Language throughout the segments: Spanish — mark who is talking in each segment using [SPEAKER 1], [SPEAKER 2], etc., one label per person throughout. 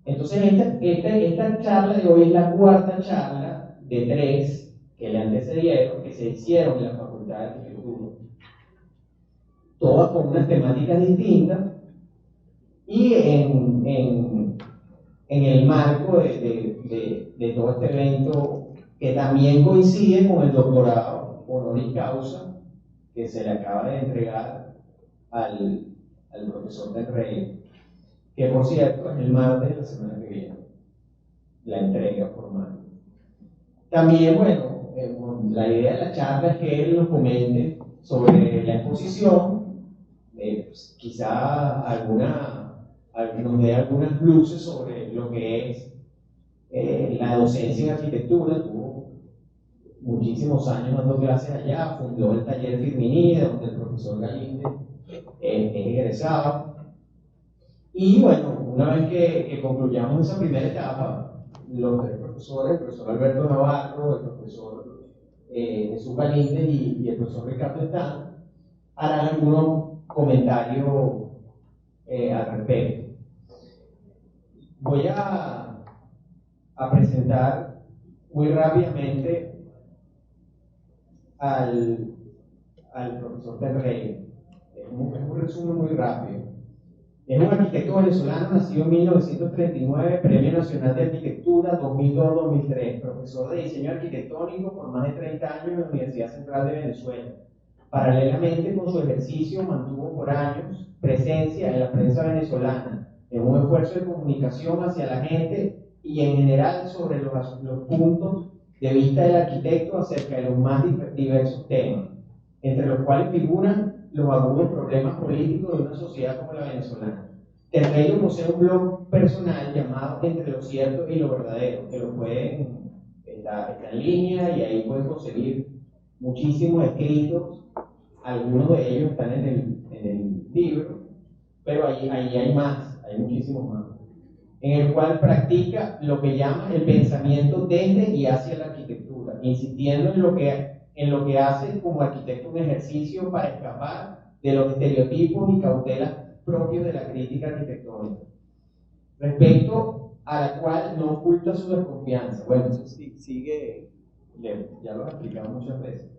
[SPEAKER 1] Entonces, esta charla de hoy es la cuarta charla de 3 que le antecedieron, que se hicieron en la Facultad de Arquitectura, todas con unas temáticas distintas y en el marco de todo este evento que también coincide con el doctorado honoris causa que se le acaba de entregar al profesor del Rey, que por cierto es el martes de la semana que viene, la entrega formal. También, bueno, la idea de la charla es que él nos comente sobre la exposición, pues, quizá nos dé algunas luces sobre lo que es la docencia en arquitectura. Tuvo muchísimos años dando clases allá, fundó el taller Firminida, donde el profesor Galinde es egresado. Y bueno, una vez que concluyamos esa primera etapa, los 3 profesores, el profesor Alberto Navarro, el profesor Jesús Galinde y el profesor Ricardo Están, harán algunos comentarios al respecto. Voy a presentar muy rápidamente al profesor del Rey. Es un resumen muy rápido. Es un arquitecto venezolano nacido en 1939, Premio Nacional de Arquitectura 2002-2003, profesor de diseño arquitectónico por más de 30 años en la Universidad Central de Venezuela. Paralelamente con su ejercicio, mantuvo por años presencia en la prensa venezolana, en un esfuerzo de comunicación hacia la gente y en general sobre los puntos de vista del arquitecto acerca de los más diversos temas, entre los cuales figuran los agudos problemas políticos de una sociedad como la venezolana. Terrello posee un blog personal llamado Entre lo Cierto y lo Verdadero, que lo pueden, está en línea y ahí pueden conseguir muchísimos escritos. Algunos de ellos están en el libro, pero ahí hay más, hay muchísimos más, en el cual practica lo que llama el pensamiento desde y hacia la arquitectura, insistiendo en lo que hace como arquitecto un ejercicio para escapar de los estereotipos y cautelas propios de la crítica arquitectónica, respecto a la cual no oculta su desconfianza. Bueno, eso sigue, ya lo he explicado muchas veces.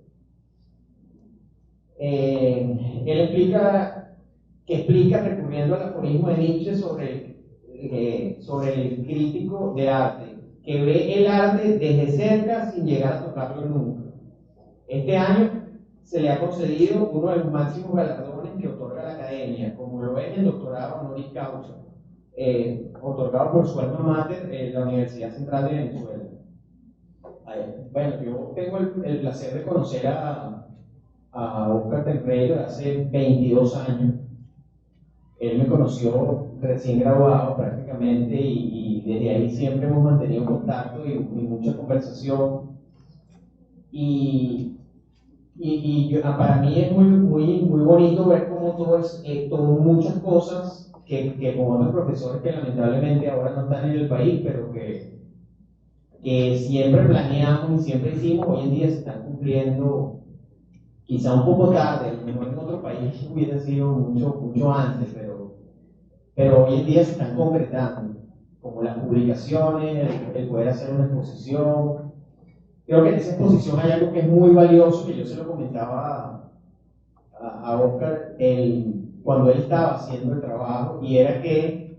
[SPEAKER 1] Él explica recurriendo al aforismo de Nietzsche sobre el crítico de arte, que ve el arte desde cerca sin llegar a tocarlo nunca. Este año se le ha concedido uno de los máximos galardones que otorga la academia, como lo es el doctorado honoris causa, otorgado por su alma mater, la Universidad Central de Venezuela. Bueno, yo tengo el placer de conocer a Óscar Terrello de hace 22 años. Él me conoció recién graduado prácticamente y desde ahí siempre hemos mantenido contacto y mucha conversación. Para mí es muy bonito ver cómo todo muchas cosas que con otros profesores que lamentablemente ahora no están en el país, pero que siempre planeamos y siempre hicimos, hoy en día se están cumpliendo, quizá un poco tarde, a lo mejor en otro país hubiera sido mucho antes, pero hoy en día se están concretando, como las publicaciones, el poder hacer una exposición. Creo que en esa exposición hay algo que es muy valioso, que yo se lo comentaba a Óscar cuando él estaba haciendo el trabajo, y era que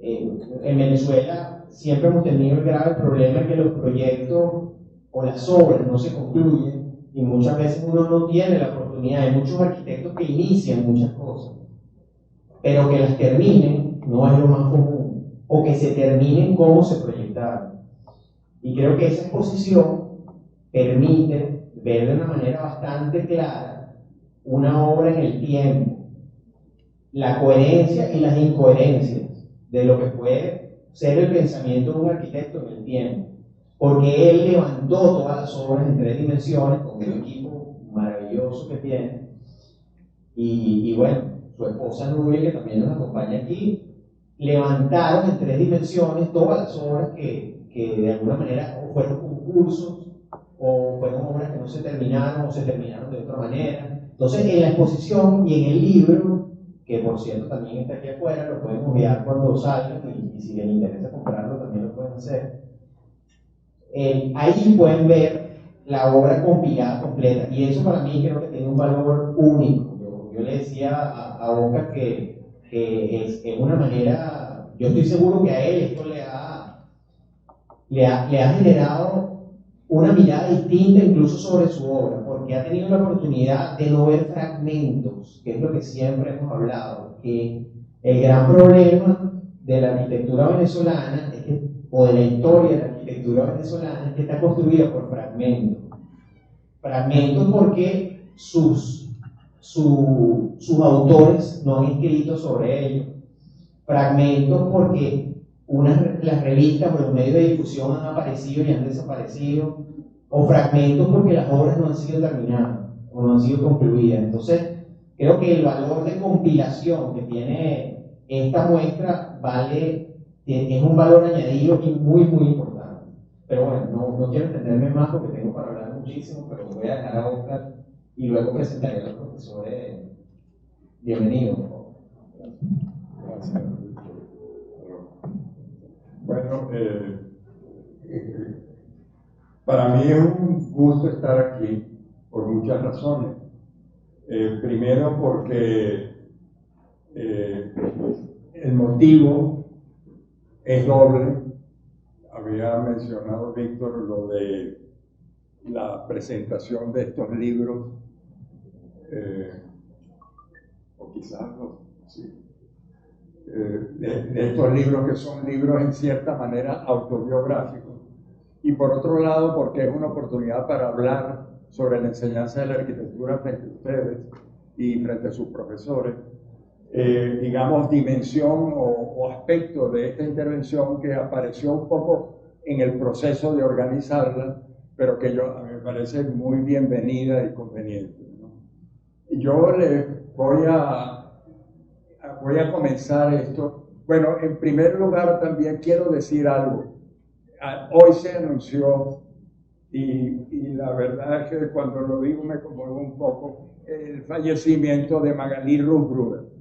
[SPEAKER 1] en Venezuela siempre hemos tenido el grave problema de que los proyectos o las obras no se concluyen, y muchas veces uno no tiene la oportunidad. Hay muchos arquitectos que inician muchas cosas, pero que las terminen no es lo más común, o que se terminen como se proyectaron. Y creo que esa exposición permite ver de una manera bastante clara una obra en el tiempo, la coherencia y las incoherencias de lo que puede ser el pensamiento de un arquitecto en el tiempo, porque él levantó todas las obras en 3 dimensiones con un equipo maravilloso que tiene, y bueno, su esposa Nubia, que también nos acompaña aquí, levantaron en 3 dimensiones todas las obras que de alguna manera o fueron concursos o fueron obras que no se terminaron o se terminaron de otra manera. Entonces, en la exposición y en el libro, que por cierto también está aquí afuera, lo pueden enviar cuando salgan y si les interesa comprarlo también lo pueden hacer. Ahí pueden ver la obra compilada completa, y eso para mí creo que tiene un valor único. Yo le decía a Oscar que es una manera, yo estoy seguro que a él esto le ha generado una mirada distinta incluso sobre su obra, porque ha tenido la oportunidad de no ver fragmentos, que es lo que siempre hemos hablado, que el gran problema de la arquitectura venezolana es que, o de la historia de la arquitectura venezolana, es que está construida por fragmentos. Fragmentos porque sus autores no han escrito sobre ello. Fragmentos porque las revistas o los medios de difusión han aparecido y han desaparecido, o fragmentos porque las obras no han sido terminadas o no han sido concluidas. Entonces, creo que el valor de compilación que tiene esta muestra es un valor añadido y muy, muy importante. Pero bueno, no quiero extenderme más porque tengo para hablar muchísimo, pero voy a dejar a Oscar y luego presentaré a los profesores. Bienvenido.
[SPEAKER 2] Gracias. Bueno, para mí es un gusto estar aquí por muchas razones. Primero porque el motivo es doble. Había mencionado Víctor lo de la presentación de estos libros, o quizás no, sí. De estos libros que son libros en cierta manera autobiográficos, y por otro lado porque es una oportunidad para hablar sobre la enseñanza de la arquitectura frente a ustedes y frente a sus profesores, digamos, dimensión o aspecto de esta intervención que apareció un poco en el proceso de organizarla, pero que a mí me parece muy bienvenida y conveniente, ¿no? Y yo les voy a comenzar esto. Bueno, en primer lugar también quiero decir algo. Hoy se anunció, y la verdad es que cuando lo digo me conmuevo un poco, el fallecimiento de Magalí Russ-Brewer.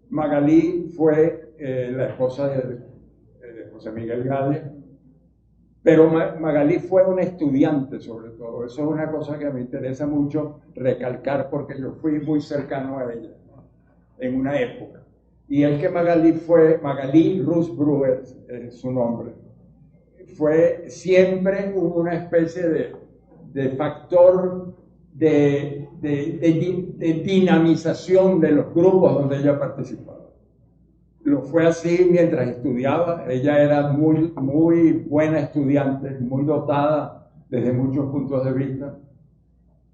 [SPEAKER 2] Magalí fue la esposa de José Miguel Gale, pero Magalí fue una estudiante sobre todo. Eso es una cosa que me interesa mucho recalcar porque yo fui muy cercano a ella en una época. Y el que Magalí Russ-Brewer, su nombre, fue siempre una especie de factor de dinamización de los grupos donde ella participaba. Lo fue así mientras estudiaba. Ella era muy, muy buena estudiante, muy dotada desde muchos puntos de vista.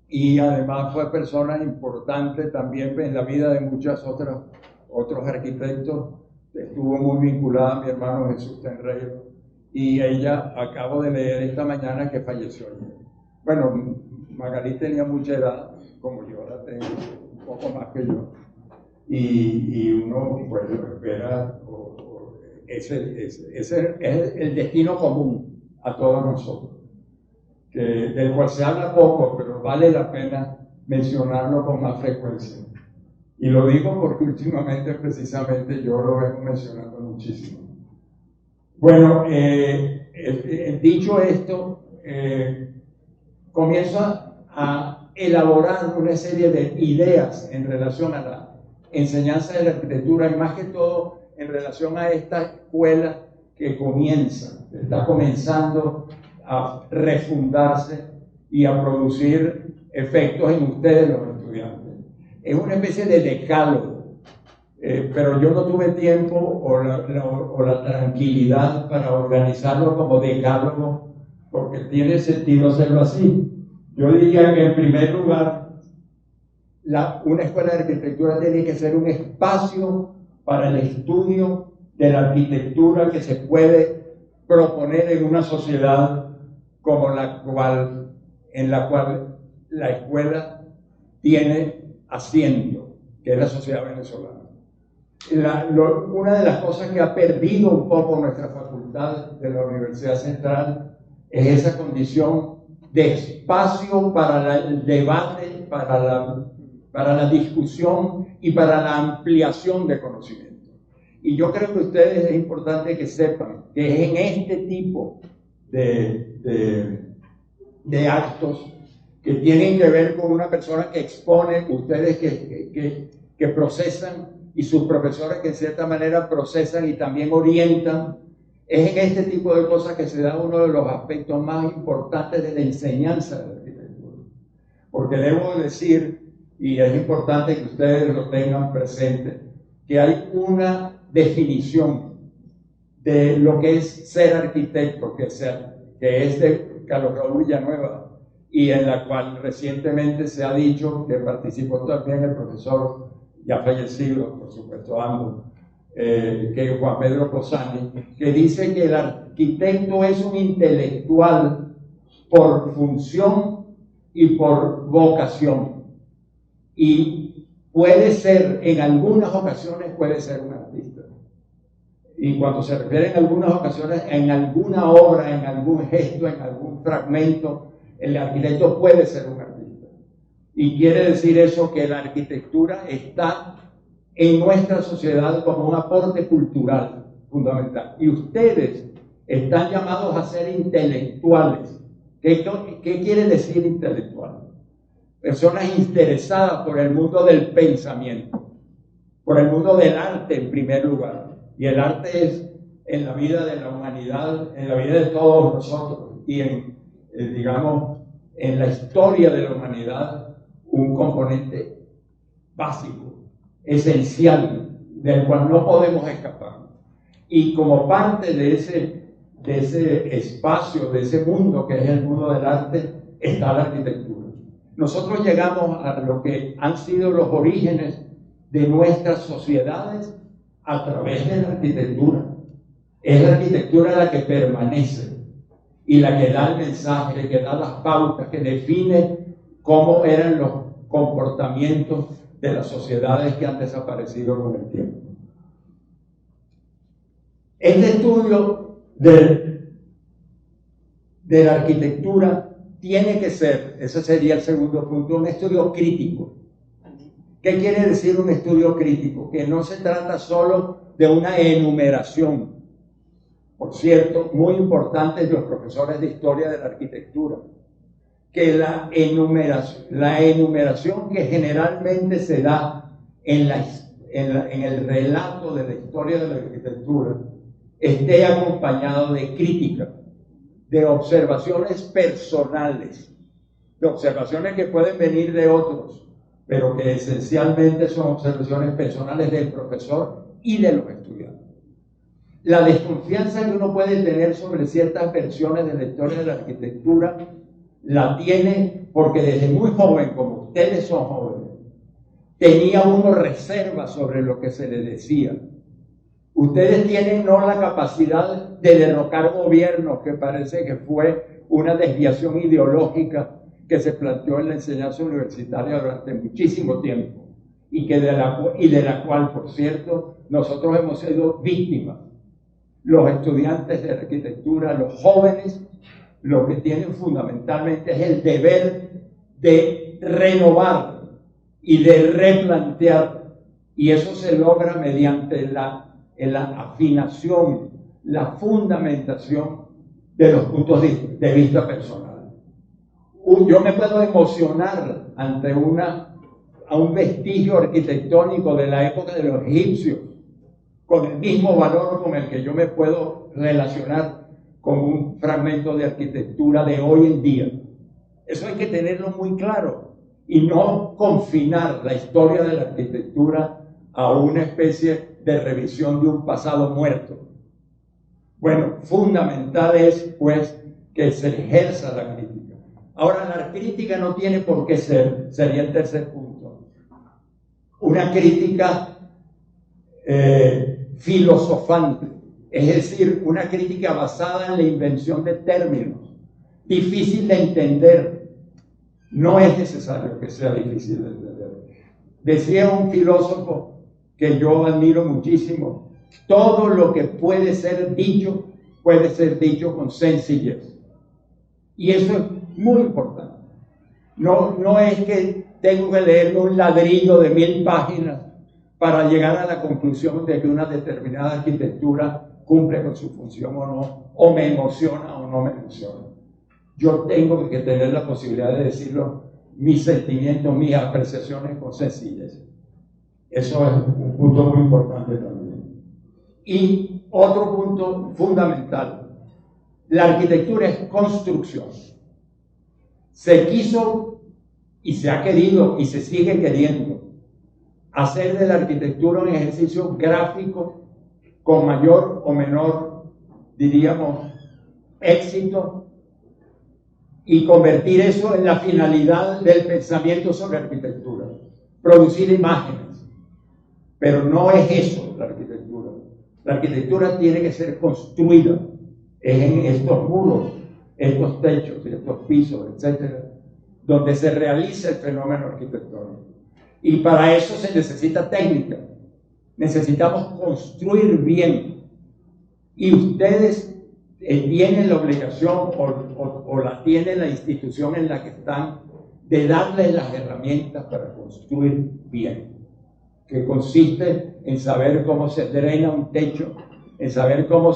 [SPEAKER 2] Y además fue persona importante también en la vida de muchos otros arquitectos. Estuvo muy vinculada a mi hermano Jesús Tenreiro, y ella, acabo de leer esta mañana que falleció ayer. Bueno, Magalí tenía mucha edad, como yo la tengo, un poco más que yo, y uno pues lo espera, ese es el destino común a todos nosotros, del cual se habla poco, pero vale la pena mencionarlo con más frecuencia. Y lo digo porque últimamente, precisamente, yo lo vengo mencionando muchísimo. Bueno, dicho esto, comienzo a elaborar una serie de ideas en relación a la enseñanza de la arquitectura, y más que todo en relación a esta escuela que está comenzando a refundarse y a producir efectos en ustedes, los estudiantes. Es una especie de decálogo, pero yo no tuve tiempo o la tranquilidad para organizarlo como decálogo, porque tiene sentido hacerlo así. Yo diría que en primer lugar, una escuela de arquitectura tiene que ser un espacio para el estudio de la arquitectura que se puede proponer en una sociedad como en la cual la escuela tiene asiento, que es la sociedad venezolana. Una de las cosas que ha perdido un poco nuestra facultad de la Universidad Central es esa condición de espacio para el debate, para la discusión y para la ampliación de conocimiento. Y yo creo que ustedes es importante que sepan que es en este tipo de actos que tienen que ver con una persona que expone, ustedes que procesan, y sus profesores que en cierta manera procesan y también orientan. Es en este tipo de cosas que se da uno de los aspectos más importantes de la enseñanza de la arquitectura. Porque debo decir, y es importante que ustedes lo tengan presente, que hay una definición de lo que es ser arquitecto, que es de Carlos Raúl Villanueva, y en la cual recientemente se ha dicho, que participó también el profesor, ya fallecido, por supuesto, ambos, que Juan Pedro Cosani, que dice que el arquitecto es un intelectual por función y por vocación. Y puede ser, en algunas ocasiones, puede ser un artista. Y cuando se refiere en algunas ocasiones, en alguna obra, en algún gesto, en algún fragmento, el arquitecto puede ser un artista. Y quiere decir eso que la arquitectura está en nuestra sociedad como un aporte cultural fundamental. Y ustedes están llamados a ser intelectuales. ¿Qué quiere decir intelectual? Personas interesadas por el mundo del pensamiento, por el mundo del arte en primer lugar. Y el arte es en la vida de la humanidad, en la vida de todos nosotros y digamos, en la historia de la humanidad, un componente básico, esencial, del cual no podemos escapar. Y como parte de ese espacio, de ese mundo que es el mundo del arte, está la arquitectura. Nosotros llegamos a lo que han sido los orígenes de nuestras sociedades a través de la arquitectura. Es la arquitectura la que permanece y la que da el mensaje, que da las pautas, que define cómo eran los comportamientos de las sociedades que han desaparecido con el tiempo. Este estudio de la arquitectura tiene que ser, ese sería el segundo punto, un estudio crítico. ¿Qué quiere decir un estudio crítico? Que no se trata solo de una enumeración. Por cierto, muy importante los profesores de historia de la arquitectura, que la enumeración que generalmente se da en el relato de la historia de la arquitectura esté acompañado de crítica, de observaciones personales, de observaciones que pueden venir de otros, pero que esencialmente son observaciones personales del profesor y de los estudiantes. La desconfianza que uno puede tener sobre ciertas versiones de la historia de la arquitectura la tiene porque desde muy joven, como ustedes son jóvenes, tenía uno reservas sobre lo que se les decía. Ustedes tienen no la capacidad de derrocar gobiernos, que parece que fue una desviación ideológica que se planteó en la enseñanza universitaria durante muchísimo tiempo y de la cual, por cierto, nosotros hemos sido víctimas. Los estudiantes de arquitectura, los jóvenes, lo que tienen fundamentalmente es el deber de renovar y de replantear, y eso se logra mediante la afinación, la fundamentación de los puntos de vista personal. Yo me puedo emocionar ante a un vestigio arquitectónico de la época de los egipcios, con el mismo valor con el que yo me puedo relacionar con un fragmento de arquitectura de hoy en día. Eso hay que tenerlo muy claro y no confinar la historia de la arquitectura a una especie de revisión de un pasado muerto. Bueno, fundamental es, pues, que se ejerza la crítica. Ahora, la crítica no tiene por qué ser, sería el tercer punto, una crítica filosofante, es decir, una crítica basada en la invención de términos, difícil de entender. No es necesario que sea difícil de entender. Decía un filósofo que yo admiro muchísimo, todo lo que puede ser dicho con sencillez. Y eso es muy importante. No es que tengo que leerme un ladrillo de 1000 páginas para llegar a la conclusión de que una determinada arquitectura cumple con su función o no, o me emociona o no me emociona. Yo tengo que tener la posibilidad de decirlo, mis sentimientos, mis apreciaciones con sencillez. Eso es un punto muy importante también. Y otro punto fundamental, la arquitectura es construcción. Se quiso y se ha querido y se sigue queriendo hacer de la arquitectura un ejercicio gráfico con mayor o menor, diríamos, éxito, y convertir eso en la finalidad del pensamiento sobre arquitectura, producir imágenes. Pero no es eso la arquitectura. La arquitectura tiene que ser construida en estos muros, estos techos, estos pisos, etcétera, donde se realiza el fenómeno arquitectónico. Y para eso se necesita técnica. Necesitamos construir bien. Y ustedes tienen la obligación o la tiene la institución en la que están de darles las herramientas para construir bien, que consiste en saber cómo se drena un techo, en saber cómo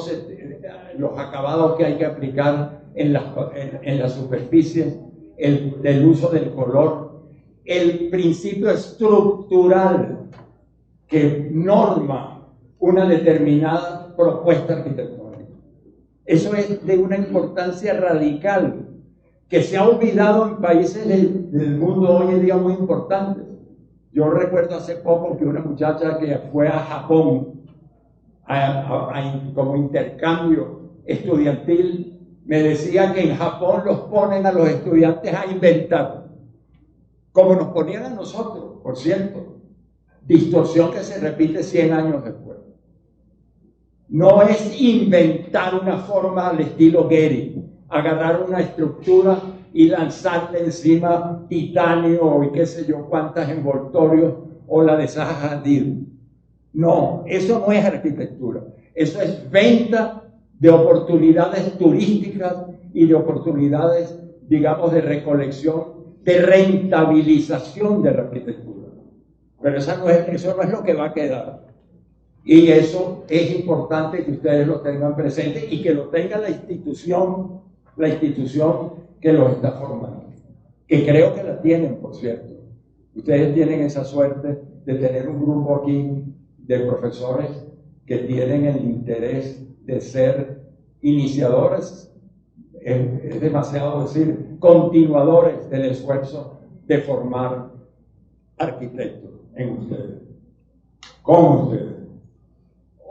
[SPEAKER 2] los acabados que hay que aplicar en la superficie, el uso del color, el principio estructural que norma una determinada propuesta arquitectónica. Eso es de una importancia radical que se ha olvidado en países del mundo hoy en día muy importantes. Yo recuerdo hace poco que una muchacha que fue a Japón como intercambio estudiantil me decía que en Japón los ponen a los estudiantes a inventar, como nos ponían a nosotros, por cierto, distorsión que se repite 100 años después. No es inventar una forma al estilo Gehry, agarrar una estructura y lanzarle encima titanio y qué sé yo cuántas envoltorios o la de Zaha Hadid. No, eso no es arquitectura. Eso es venta de oportunidades turísticas y de oportunidades, digamos, de recolección, de rentabilización de la arquitectura. Pero eso no es lo que va a quedar. Y eso es importante que ustedes lo tengan presente y que lo tenga la institución que los está formando. Que creo que la tienen, por cierto. Ustedes tienen esa suerte de tener un grupo aquí de profesores que tienen el interés de ser iniciadores, es demasiado decir, continuadores del esfuerzo de formar arquitectos en ustedes, con ustedes.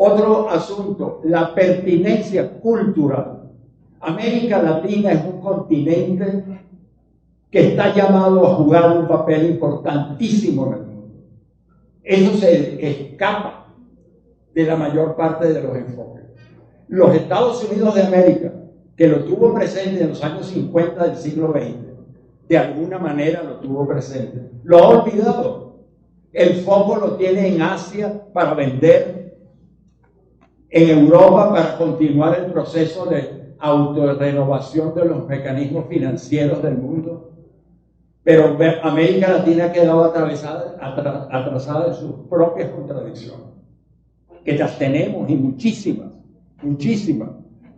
[SPEAKER 2] Otro asunto, la pertinencia cultural. América Latina es un continente que está llamado a jugar un papel importantísimo en el mundo. Eso se escapa de la mayor parte de los enfoques. Los Estados Unidos de América, que lo tuvo presente en los años 50 del siglo XX, de alguna manera lo tuvo presente, lo ha olvidado. El foco lo tiene en Asia para vender, en Europa para continuar el proceso de autorrenovación de los mecanismos financieros del mundo, pero América Latina ha quedado atrasada en sus propias contradicciones, que las tenemos y muchísimas.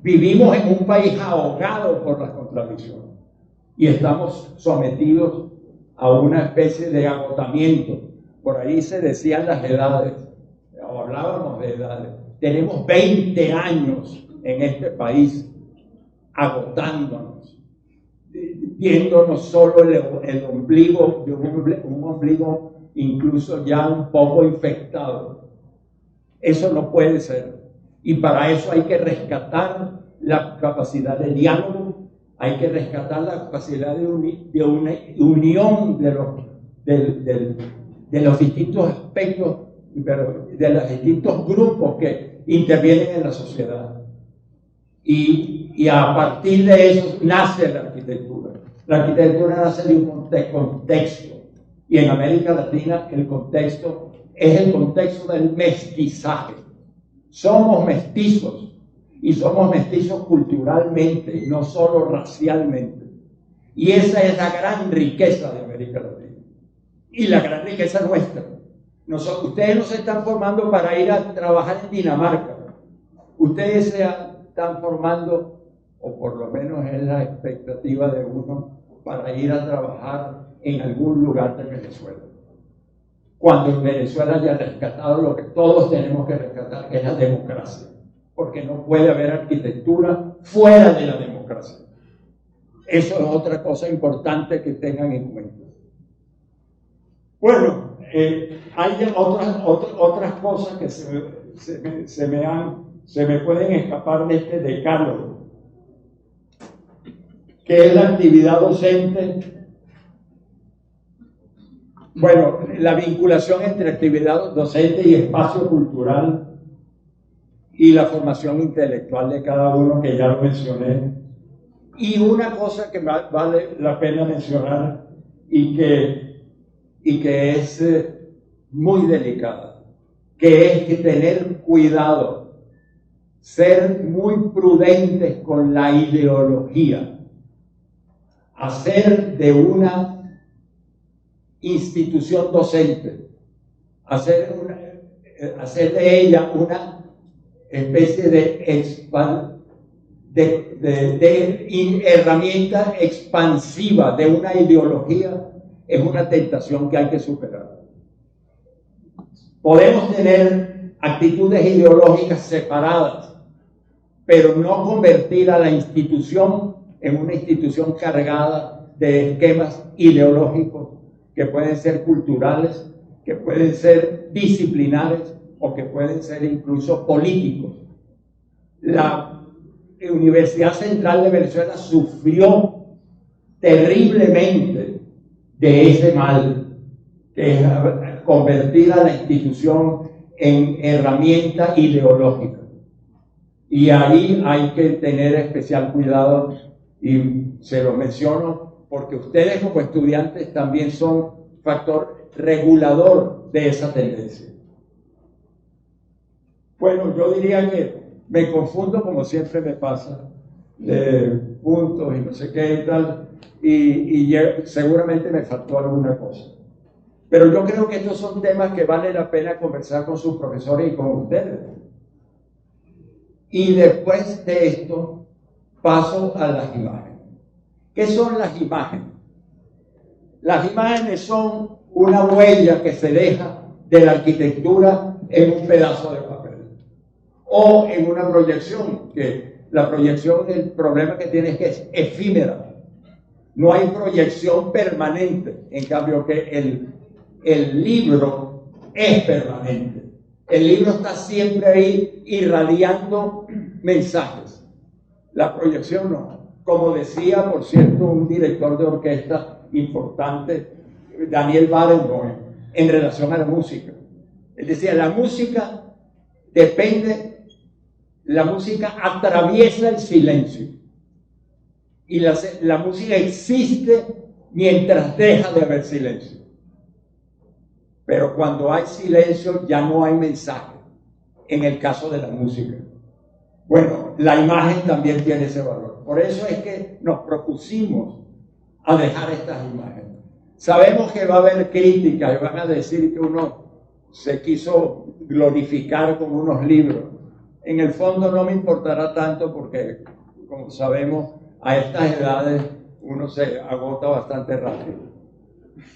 [SPEAKER 2] Vivimos en un país ahogado por las contradicciones y estamos sometidos a una especie de agotamiento. Por ahí se decían las edades, o hablábamos de edades. Tenemos 20 años en este país agotándonos, viéndonos solo el ombligo de un ombligo incluso ya un poco infectado. Eso no puede ser. Y para eso hay que rescatar la capacidad de diálogo, hay que rescatar la capacidad de una unión de los distintos aspectos, pero de los distintos grupos que intervienen en la sociedad. Y a partir de eso nace la arquitectura. La arquitectura nace de un contexto. Y en América Latina el contexto es el contexto del mestizaje. Somos mestizos, y somos mestizos culturalmente, no solo racialmente. Y esa es la gran riqueza de América Latina. Y la gran riqueza nuestra. Ustedes no se están formando para ir a trabajar en Dinamarca. Ustedes se están formando, o por lo menos es la expectativa de uno, para ir a trabajar en algún lugar de Venezuela. Cuando en Venezuela haya rescatado lo que todos tenemos que rescatar, que es la democracia. Porque no puede haber arquitectura fuera de la democracia. Eso es otra cosa importante que tengan en cuenta. Bueno, hay otras cosas que se me pueden escapar de este decálogo, que es la actividad docente. Bueno, la vinculación entre actividad docente y espacio cultural y la formación intelectual de cada uno, que ya lo mencioné. Y una cosa que vale la pena mencionar y que es muy delicada, que es que tener cuidado, ser muy prudentes con la ideología, hacer de una institución docente, hacer de ella una especie de herramienta expansiva de una ideología, es una tentación que hay que superar. Podemos tener actitudes ideológicas separadas, pero no convertir a la institución en una institución cargada de esquemas ideológicos que pueden ser culturales, que pueden ser disciplinares o que pueden ser incluso políticos. La Universidad Central de Venezuela sufrió terriblemente de ese mal, que es convertir a la institución en herramienta ideológica. Y ahí hay que tener especial cuidado, y se lo menciono porque ustedes como estudiantes también son factor regulador de esa tendencia. Bueno, yo diría que me confundo, como siempre me pasa, de puntos y no sé qué y tal, y seguramente me faltó alguna cosa. Pero yo creo que estos son temas que vale la pena conversar con sus profesores y con ustedes. Y después de esto, paso a las imágenes. ¿Qué son las imágenes? Las imágenes son una huella que se deja de la arquitectura en un pedazo de papel o en una proyección, que la proyección, el problema que tiene es que es efímera. No hay proyección permanente, en cambio que el libro es permanente. El libro está siempre ahí irradiando mensajes. La proyección no. Como decía, por cierto, un director de orquesta importante, Daniel Barenboim, en relación a la música. Él decía, la música atraviesa el silencio. Y la música existe mientras deja de haber silencio. Pero cuando hay silencio ya no hay mensaje, en el caso de la música. Bueno, la imagen también tiene ese valor. Por eso es que nos propusimos a dejar estas imágenes. Sabemos que va a haber críticas y van a decir que uno se quiso glorificar con unos libros. En el fondo no me importará tanto porque, como sabemos, a estas edades uno se agota bastante rápido.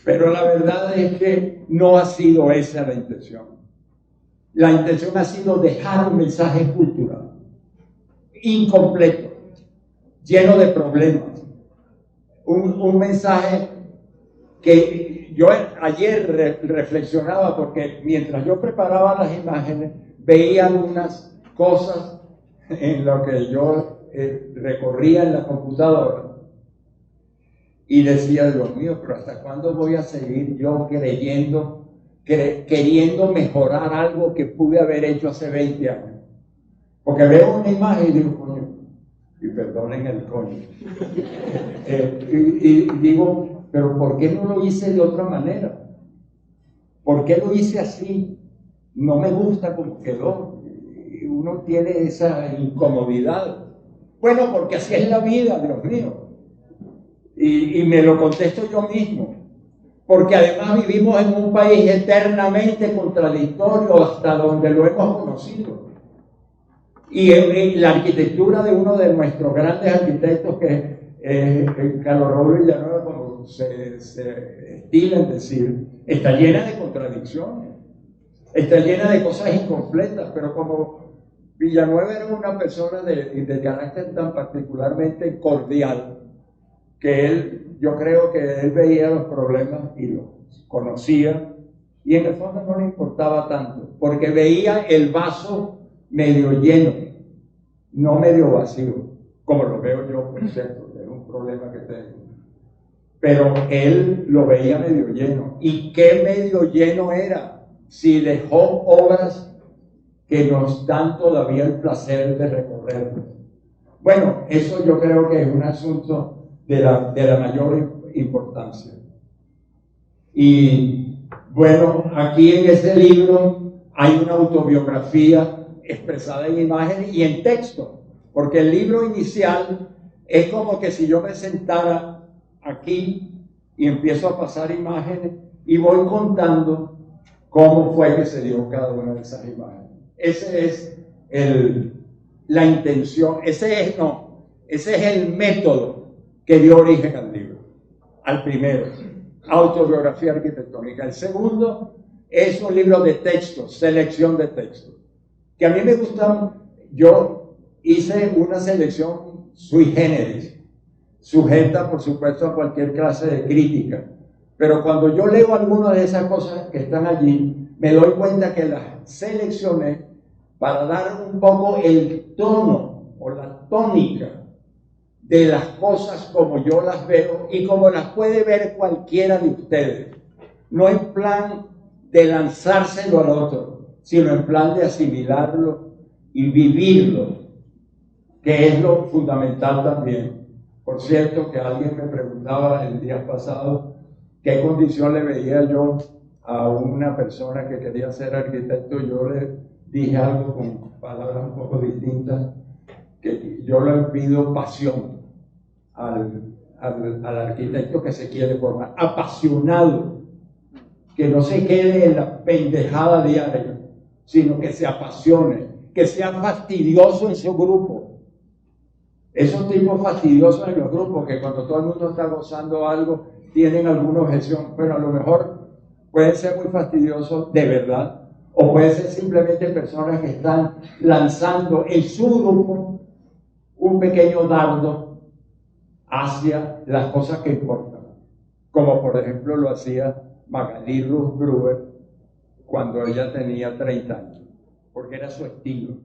[SPEAKER 2] Pero la verdad es que no ha sido esa la intención. La intención ha sido dejar un mensaje cultural incompleto, lleno de problemas. Un mensaje que yo ayer reflexionaba, porque mientras yo preparaba las imágenes, veía algunas cosas en lo que yo recorría en la computadora. Y decía, Dios mío, pero ¿hasta cuándo voy a seguir yo queriendo mejorar algo que pude haber hecho hace 20 años? Porque veo una imagen y digo, coño, y perdonen el coño. Y digo, pero ¿por qué no lo hice de otra manera? ¿Por qué lo hice así? No me gusta cómo quedó. Y uno tiene esa incomodidad. Bueno, porque así es la vida, Dios mío. Y me lo contesto yo mismo. porque además vivimos en un país eternamente contradictorio hasta donde lo hemos conocido. Y la arquitectura de uno de nuestros grandes arquitectos, que es Carlos Raúl Villanueva, como se estila en decir, está llena de contradicciones, está llena de cosas incompletas, pero como Villanueva era una persona de carácter tan particularmente cordial, que yo creo que él veía los problemas y los conocía, y en el fondo no le importaba tanto, porque veía el vaso medio lleno, no medio vacío, como lo veo yo, por cierto, es un problema que tengo. Pero él lo veía medio lleno. ¿Y qué medio lleno era? Si dejó obras que nos dan todavía el placer de recorrer. Bueno, eso yo creo que es un asunto de la mayor importancia. Y bueno, aquí en ese libro hay una autobiografía expresada en imágenes y en texto, porque el libro inicial es como que si yo me sentara aquí y empiezo a pasar imágenes y voy contando cómo fue que se dio cada una de esas imágenes. Ese es la intención, ese es el método que dio origen al libro, al primero, autobiografía arquitectónica. El segundo es un libro de textos, selección de textos, que a mí me gustan. Yo hice una selección sui generis, sujeta por supuesto a cualquier clase de crítica, pero cuando yo leo algunas de esas cosas que están allí, me doy cuenta que las seleccioné para dar un poco el tono o la tónica de las cosas como yo las veo y como las puede ver cualquiera de ustedes. No en plan de lanzárselo al otro, sino en plan de asimilarlo y vivirlo, que es lo fundamental también. Por cierto, que alguien me preguntaba el día pasado qué condición le veía yo a una persona que quería ser arquitecto. Yo le dije algo con palabras un poco distintas, que yo le pido pasión al arquitecto que se quiere formar, apasionado, que no se quede en la pendejada diaria, sino que se apasione, que sea fastidioso en su grupo. Esos tipos fastidiosos en los grupos, que cuando todo el mundo está gozando algo, tienen alguna objeción, pero a lo mejor pueden ser muy fastidiosos de verdad, o pueden ser simplemente personas que están lanzando en su grupo un pequeño dardo hacia las cosas que importan, como por ejemplo lo hacía Magalí Ruth Gruber cuando ella tenía 30 años, porque era su estilo.